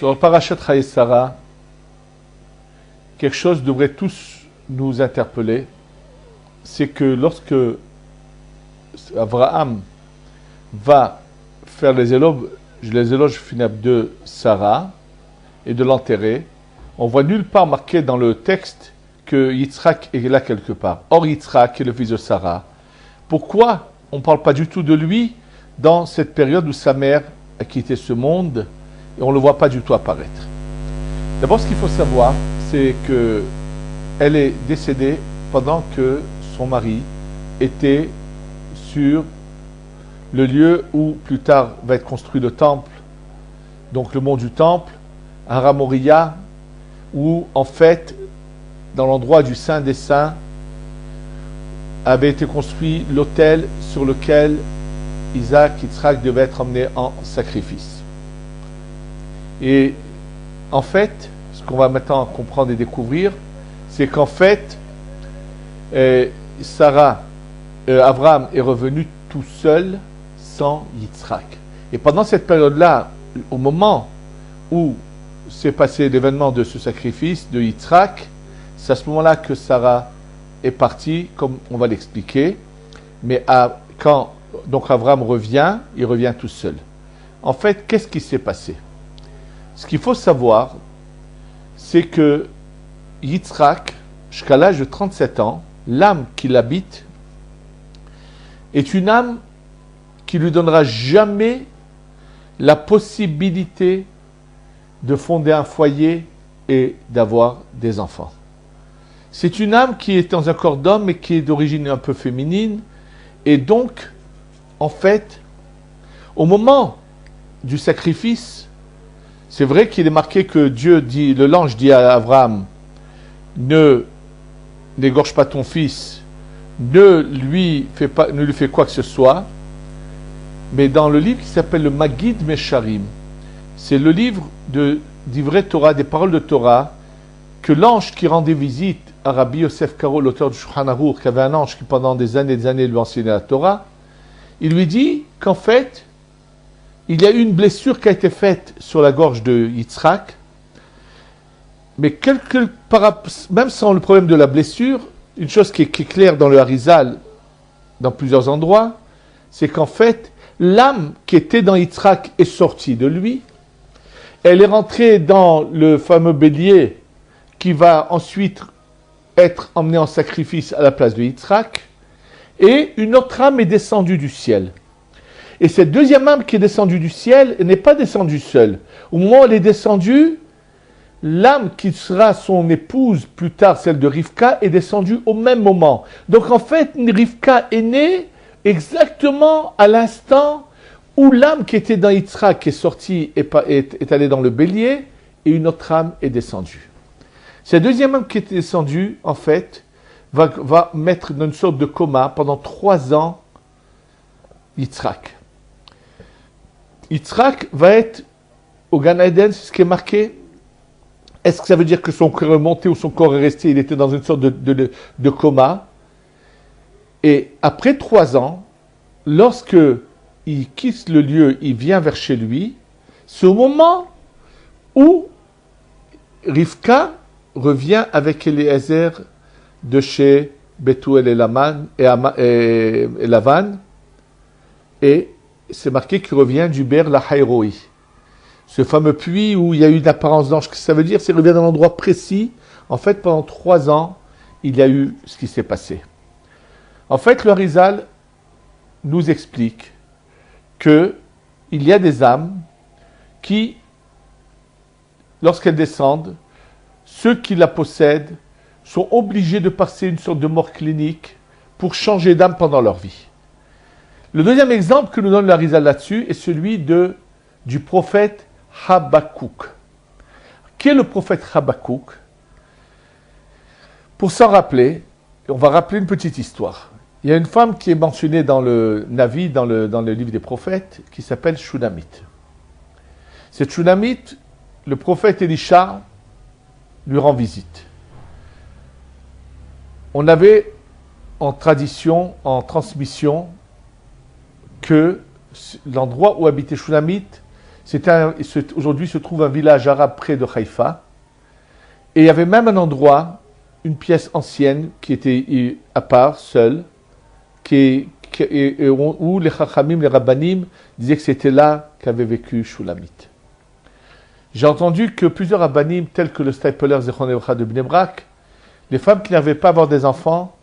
Sur le Parashat Chayei-Sarah, quelque chose devrait tous nous interpeller, c'est que lorsque Abraham va faire les éloges funèbres de Sarah et de l'enterrer, on voit nulle part marqué dans le texte que Yitzhak est là quelque part. Or, Yitzhak est le fils de Sarah. Pourquoi on ne parle pas du tout de lui dans cette période où sa mère a quitté ce monde et on ne le voit pas du tout apparaître? D'abord, ce qu'il faut savoir, c'est qu'elle est décédée pendant que son mari était sur le lieu où plus tard va être construit le temple, donc le mont du temple, à Ramoria, où en fait, dans l'endroit du Saint des Saints, avait été construit l'autel sur lequel Yitzhak devait être emmené en sacrifice. Et en fait, ce qu'on va maintenant comprendre et découvrir, c'est qu'en fait, Abraham est revenu tout seul, sans Yitzhak. Et pendant cette période-là, au moment où s'est passé l'événement de ce sacrifice de Yitzhak, c'est à ce moment-là que Sarah est partie, comme on va l'expliquer. Mais quand donc Abraham revient, il revient tout seul. En fait, qu'est-ce qui s'est passé? Ce qu'il faut savoir, c'est que Yitzhak, jusqu'à l'âge de 37 ans, l'âme qui l'habite est une âme qui lui donnera jamais la possibilité de fonder un foyer et d'avoir des enfants. C'est une âme qui est dans un corps d'homme mais qui est d'origine un peu féminine. Et donc, en fait, au moment du sacrifice, c'est vrai qu'il est marqué que l'ange dit à Abraham, ne n'égorge pas ton fils, ne lui fais quoi que ce soit. Mais dans le livre qui s'appelle le Magid Mesharim, c'est le livre d'Ivrei Torah, des paroles de Torah, que l'ange qui rendait visite à Rabbi Yosef Karo, l'auteur du Shulchan Aruch, qui avait un ange qui pendant des années lui enseignait la Torah, il lui dit qu'en fait, il y a eu une blessure qui a été faite sur la gorge de Yitzhak, mais même sans le problème de la blessure, une chose qui est claire dans le Harizal, dans plusieurs endroits, c'est qu'en fait, l'âme qui était dans Yitzhak est sortie de lui, elle est rentrée dans le fameux bélier qui va ensuite être emmené en sacrifice à la place de Yitzhak, et une autre âme est descendue du ciel. Et cette deuxième âme qui est descendue du ciel n'est pas descendue seule. Au moment où elle est descendue, l'âme qui sera son épouse, plus tard celle de Rivka, est descendue au même moment. Donc en fait, Rivka est née exactement à l'instant où l'âme qui était dans Yitzhak est sortie et est allée dans le bélier, et une autre âme est descendue. Cette deuxième âme qui est descendue, en fait, va mettre dans une sorte de coma pendant 3 ans Yitzhak. Yitzhak va être au Gan Eden, c'est ce qui est marqué. Est-ce que ça veut dire que son corps est monté ou son corps est resté? Il était dans une sorte de coma. Et après 3 ans, lorsque il quitte le lieu, il vient vers chez lui, c'est au moment où Rivka revient avec Eliezer de chez Bethuel et Lavan, et c'est marqué qu'il revient du Ber Lahairoi, ce fameux puits où il y a eu une apparence d'ange. Ce que ça veut dire, c'est qu'il revient dans un endroit précis. En fait, pendant 3 ans, il y a eu ce qui s'est passé. En fait, le Harizal nous explique qu'il y a des âmes qui, lorsqu'elles descendent, ceux qui la possèdent sont obligés de passer une sorte de mort clinique pour changer d'âme pendant leur vie. Le deuxième exemple que nous donne le Harizal là-dessus est celui du prophète Habakkuk. Qui est le prophète Habakkuk? Pour s'en rappeler, on va rappeler une petite histoire. Il y a une femme qui est mentionnée dans le Navi, dans le livre des prophètes, qui s'appelle Shunamite. Cette Shunamite, le prophète Elisha lui rend visite. On avait en tradition, en transmission, que l'endroit où habitait Shunamite, Aujourd'hui se trouve un village arabe près de Haïfa. Et il y avait même un endroit, une pièce ancienne, qui était à part, seule, où les Chachamim, les Rabbanim, disaient que c'était là qu'avait vécu Shulamit. J'ai entendu que plusieurs Rabbanim, tels que le Stapler Zechon Lebracha de Bnei Brak, les femmes qui n'arrivaient pas à avoir des enfants,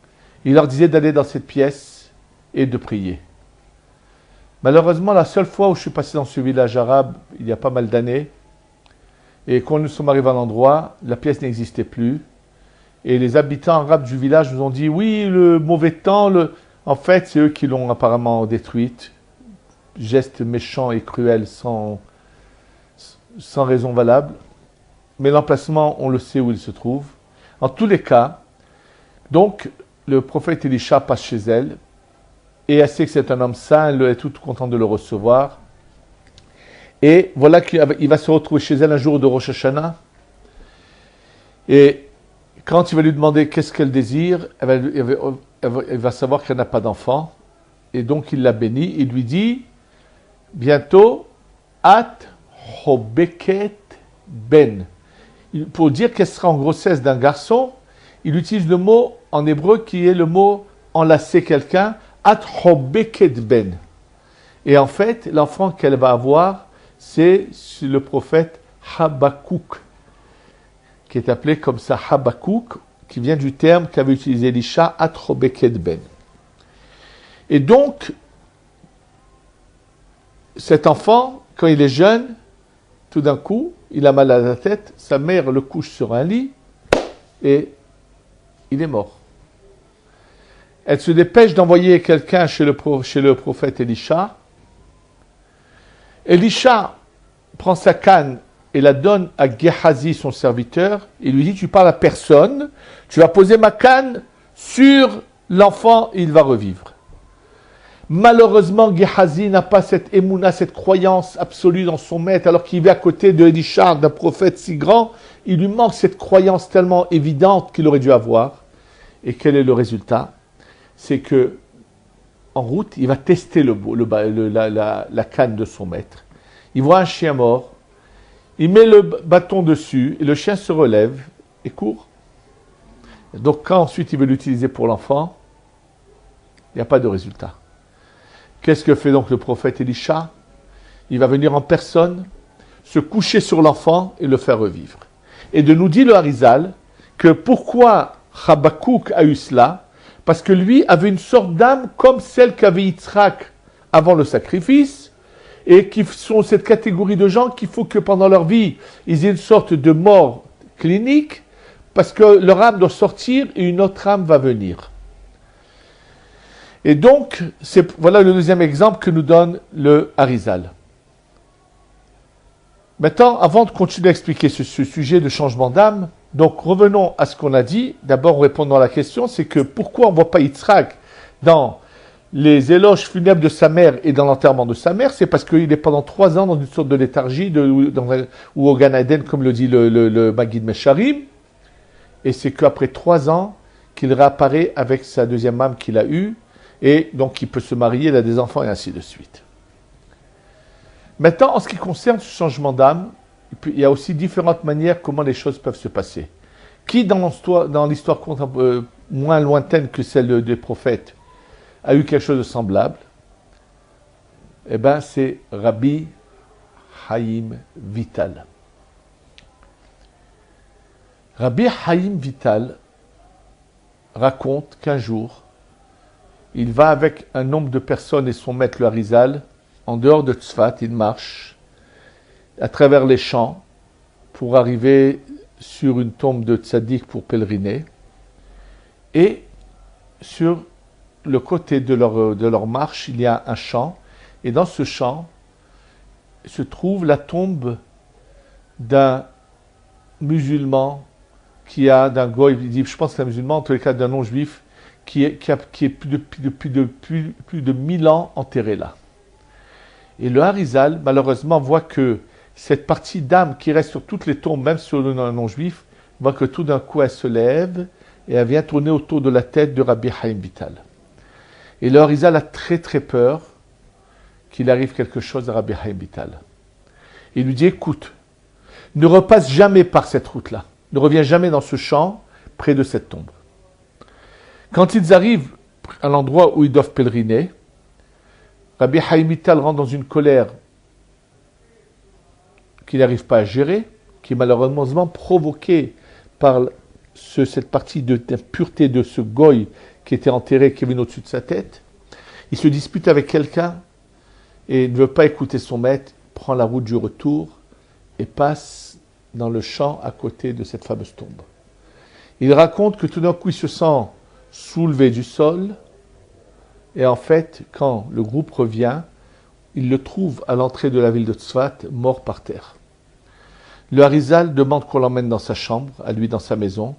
il leur disait d'aller dans cette pièce et de prier. Malheureusement, la seule fois où je suis passé dans ce village arabe, il y a pas mal d'années, et quand nous sommes arrivés à l'endroit, la pièce n'existait plus. Et les habitants arabes du village nous ont dit, oui, le mauvais temps, en fait, c'est eux qui l'ont apparemment détruite. Geste méchant et cruel sans raison valable. Mais l'emplacement, on le sait où il se trouve. En tous les cas, donc, le prophète Elisha passe chez elle, et elle sait que c'est un homme saint, elle est toute contente de le recevoir. Et voilà qu'il va se retrouver chez elle un jour de Rosh Hashanah. Et quand il va lui demander qu'est-ce qu'elle désire, elle va savoir qu'elle n'a pas d'enfant. Et donc il la bénit. Il lui dit, bientôt, At Hobeket Ben. Pour dire qu'elle sera en grossesse d'un garçon, il utilise le mot en hébreu qui est le mot enlacer quelqu'un, At Hobeket Ben. Et en fait, l'enfant qu'elle va avoir, c'est le prophète Habakkuk, qui est appelé comme ça Habakkuk, qui vient du terme qu'avait utilisé Elisha, At Hobeket Ben. Et donc, cet enfant, quand il est jeune, tout d'un coup, il a mal à la tête, sa mère le couche sur un lit, et il est mort. Elle se dépêche d'envoyer quelqu'un chez le prophète Elisha. Elisha prend sa canne et la donne à Gehazi, son serviteur, et lui dit, tu parles à personne, tu vas poser ma canne sur l'enfant et il va revivre. Malheureusement, Gehazi n'a pas cette émouna, cette croyance absolue dans son maître, alors qu'il vit à côté de Elisha, d'un prophète si grand, il lui manque cette croyance tellement évidente qu'il aurait dû avoir. Et quel est le résultat? C'est que, en route, il va tester la canne de son maître. Il voit un chien mort, il met le bâton dessus, et le chien se relève et court. Donc quand ensuite il veut l'utiliser pour l'enfant, il n'y a pas de résultat. Qu'est-ce que fait donc le prophète Elisha? Il va venir en personne, se coucher sur l'enfant et le faire revivre. Et de nous dire le Harizal que pourquoi Habakkuk a eu cela? Parce que lui avait une sorte d'âme comme celle qu'avait Yitzhak avant le sacrifice, et qui sont cette catégorie de gens qu'il faut que pendant leur vie, ils aient une sorte de mort clinique, parce que leur âme doit sortir et une autre âme va venir. Et donc, voilà le deuxième exemple que nous donne le Harizal. Maintenant, avant de continuer à expliquer ce sujet de changement d'âme, donc revenons à ce qu'on a dit. D'abord, en répondant à la question, c'est que pourquoi on ne voit pas Yitzhak dans les éloges funèbres de sa mère et dans l'enterrement de sa mère? C'est parce qu'il est pendant 3 ans dans une sorte de léthargie, ou au Gan Eden, comme le dit le Maggid Mesharim. Et c'est qu'après 3 ans qu'il réapparaît avec sa deuxième âme qu'il a eue, et donc il peut se marier, il a des enfants et ainsi de suite. Maintenant, en ce qui concerne ce changement d'âme, il y a aussi différentes manières comment les choses peuvent se passer. Qui dans l'histoire moins lointaine que celle des prophètes a eu quelque chose de semblable? Eh bien, c'est Rabbi Chaim Vital. Rabbi Chaim Vital raconte qu'un jour, il va avec un nombre de personnes et son maître le Harizal, en dehors de Tzfat, il marche à travers les champs pour arriver sur une tombe de tzaddik pour pèleriner. Et sur le côté de leur marche, il y a un champ. Et dans ce champ se trouve la tombe d'un musulman d'un goy, je pense que c'est un musulman, en tous les cas d'un non-juif, qui est plus de 1000 ans enterré là. Et le Harizal, malheureusement, voit que cette partie d'âme qui reste sur toutes les tombes, même sur le non-juif, voit que tout d'un coup elle se lève et elle vient tourner autour de la tête de Rabbi Chaim Vital. Et le Harizal a très très peur qu'il arrive quelque chose à Rabbi Chaim Vital. Il lui dit, écoute, ne repasse jamais par cette route-là. Ne reviens jamais dans ce champ, près de cette tombe. Quand ils arrivent à l'endroit où ils doivent pèleriner, Rabbi Haim Vital rentre dans une colère qu'il n'arrive pas à gérer, qui est malheureusement provoquée par cette partie d'impureté de ce goy qui était enterré, qui vient au-dessus de sa tête. Il se dispute avec quelqu'un et ne veut pas écouter son maître, prend la route du retour et passe dans le champ à côté de cette fameuse tombe. Il raconte que tout d'un coup il se sent soulevé du sol et en fait, quand le groupe revient, il le trouve à l'entrée de la ville de Tzfat, mort par terre. Le Harizal demande qu'on l'emmène dans sa chambre, à lui dans sa maison.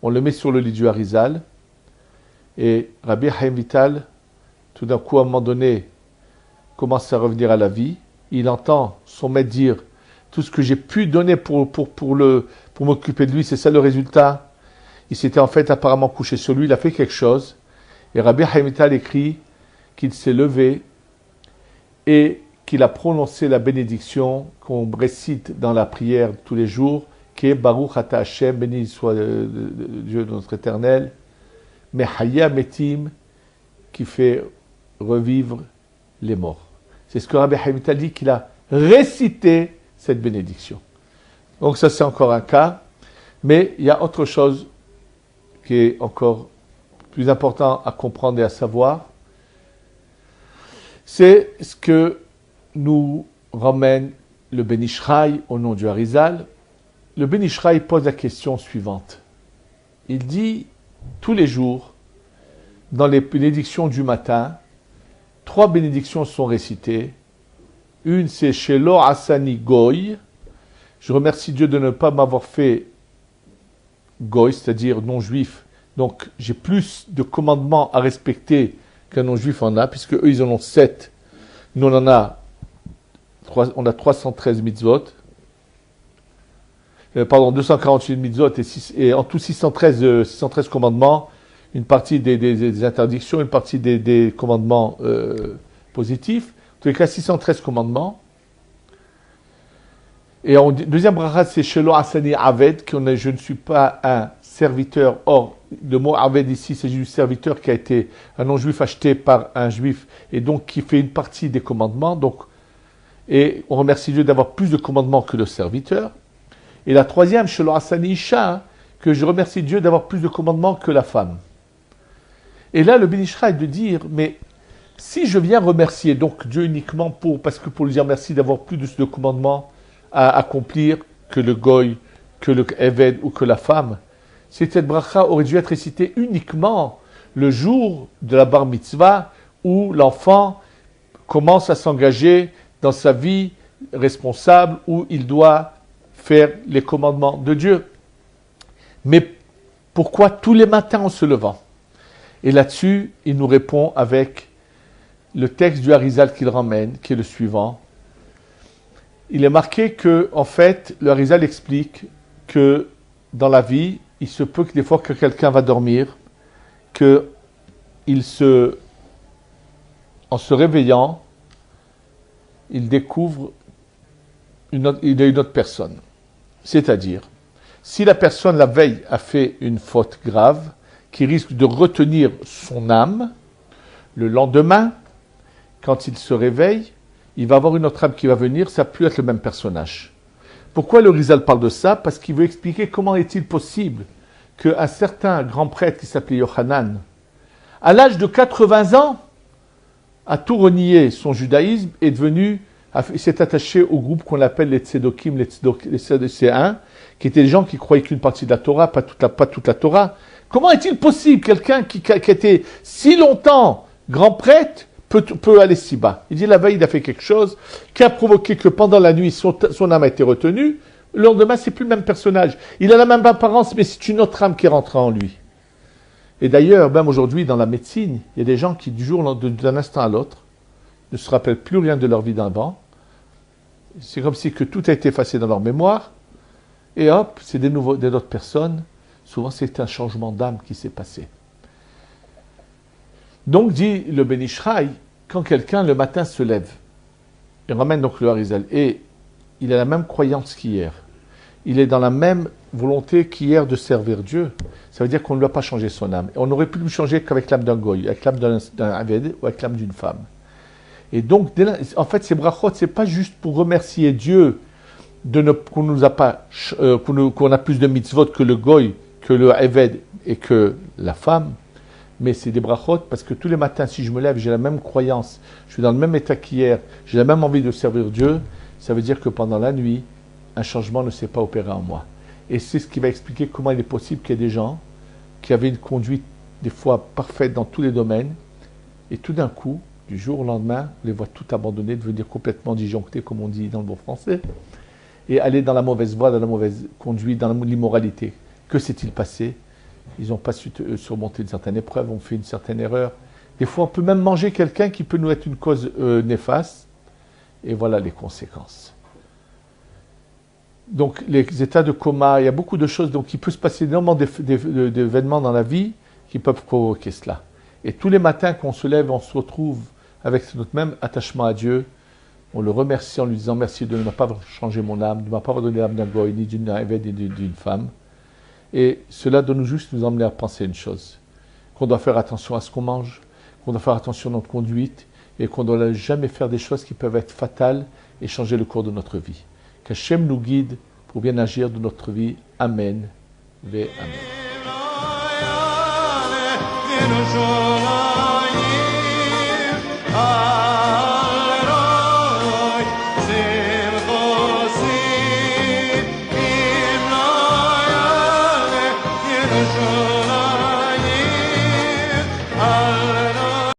On le met sur le lit du Harizal et Rabbi Haim Vital, tout d'un coup, à un moment donné, commence à revenir à la vie. Il entend son maître dire « Tout ce que j'ai pu donner pour m'occuper de lui, c'est ça le résultat ». Il s'était en fait apparemment couché sur lui, il a fait quelque chose. Et Rabbi Haim Vital écrit qu'il s'est levé et qu'il a prononcé la bénédiction qu'on récite dans la prière tous les jours, qui est Baruch Ata Hashem, béni soit Dieu notre éternel, Mehaya Metim, qui fait revivre les morts. C'est ce que Rabbi Haim Vital dit, qu'il a récité cette bénédiction. Donc ça c'est encore un cas, mais il y a autre chose qui est encore plus important à comprendre et à savoir, c'est ce que nous ramène le Ben Ishraï au nom du Harizal. Le Ben Ishraï pose la question suivante. Il dit, tous les jours, dans les bénédictions du matin, 3 bénédictions sont récitées. Une, c'est Shelo Asani Goy. Je remercie Dieu de ne pas m'avoir fait Goy, c'est-à-dire non-juif. Donc, j'ai plus de commandements à respecter qu'un non-juif en a, puisque eux, ils en ont 7. Nous, on a 313 mitzvot. 248 mitzvot et en tout 613 commandements. Une partie des interdictions, une partie des commandements positifs. En tous les cas, 613 commandements. Et en deuxième bracha, c'est Shelo Asani Aved, je ne suis pas un serviteur. Or, le mot Aved ici, c'est du serviteur qui a été un non-juif acheté par un juif et donc qui fait une partie des commandements. Donc, et on remercie Dieu d'avoir plus de commandements que le serviteur. Et la troisième, Shelo Asani Isha, que je remercie Dieu d'avoir plus de commandements que la femme. Et là, le Ben Ishraï est de dire, mais si je viens remercier donc Dieu uniquement parce que pour lui dire merci d'avoir plus de commandements à accomplir que le goy, que le eved ou que la femme, cette bracha aurait dû être récitée uniquement le jour de la bar mitzvah où l'enfant commence à s'engager dans sa vie responsable, où il doit faire les commandements de Dieu. Mais pourquoi tous les matins en se levant? Et là-dessus, il nous répond avec le texte du Harizal qu'il ramène, qui est le suivant. Il est marqué que, en fait, le Harizal explique que dans la vie, il se peut que des fois que quelqu'un va dormir, en se réveillant, il découvre il a une autre personne. C'est-à-dire, si la personne la veille a fait une faute grave, qui risque de retenir son âme, le lendemain, quand il se réveille, il va avoir une autre âme qui va venir, ça ne va plus être le même personnage. Pourquoi le Harizal parle de ça? Parce qu'il veut expliquer comment est-il possible qu'un certain grand prêtre qui s'appelait Yochanan, à l'âge de 80 ans, a tout renié son judaïsme et s'est attaché au groupe qu'on appelle les Tzedokim, les Sadducéens, qui étaient des gens qui croyaient qu'une partie de la Torah, pas toute la Torah. Comment est-il possible quelqu'un qui a été si longtemps grand prêtre peut aller si bas? Il dit la veille, il a fait quelque chose qui a provoqué que pendant la nuit, son âme a été retenue. Le lendemain, c'est plus le même personnage. Il a la même apparence, mais c'est une autre âme qui est rentrée en lui. Et d'ailleurs, même aujourd'hui, dans la médecine, il y a des gens qui, d'un instant à l'autre, ne se rappellent plus rien de leur vie d'avant. C'est comme si que tout a été effacé dans leur mémoire. Et hop, c'est des autres personnes. Souvent, c'est un changement d'âme qui s'est passé. Donc, dit le Ben Ishraï, quand quelqu'un le matin se lève, il ramène donc le Harizal, et il a la même croyance qu'hier. Il est dans la même volonté qu'hier de servir Dieu. Ça veut dire qu'on ne lui a pas changé son âme. Et on aurait pu lui changer qu'avec l'âme d'un goy, avec l'âme d'un aved ou avec l'âme d'une femme. Et donc, en fait, ces brachot, c'est pas juste pour remercier Dieu qu'on nous a pas, qu'on a plus de mitzvot que le goy, que le aved et que la femme. Mais c'est des brachot parce que tous les matins, si je me lève, j'ai la même croyance, je suis dans le même état qu'hier, j'ai la même envie de servir Dieu, ça veut dire que pendant la nuit, un changement ne s'est pas opéré en moi. Et c'est ce qui va expliquer comment il est possible qu'il y ait des gens qui avaient une conduite des fois parfaite dans tous les domaines, et tout d'un coup, du jour au lendemain, on les voit tout abandonner, devenir complètement disjonctés, comme on dit dans le bon français, et aller dans la mauvaise voie, dans la mauvaise conduite, dans l'immoralité. Que s'est-il passé? Ils n'ont pas su surmonter une certaine épreuve, ont fait une certaine erreur. Des fois, on peut même manger quelqu'un qui peut nous être une cause néfaste, et voilà les conséquences. Donc, les états de coma, il y a beaucoup de choses. Donc, il peut se passer énormément d'événements dans la vie qui peuvent provoquer cela. Et tous les matins qu'on se lève, on se retrouve avec notre même attachement à Dieu. On le remercie en lui disant merci de ne pas avoir changé mon âme, de ne pas avoir donné l'âme d'un goy, ni d'une évêque, ni d'une femme. Et cela doit nous emmener à penser une chose, qu'on doit faire attention à ce qu'on mange, qu'on doit faire attention à notre conduite, et qu'on ne doit jamais faire des choses qui peuvent être fatales et changer le cours de notre vie. Qu'Hachem nous guide pour bien agir de notre vie. Amen. Ve Amen.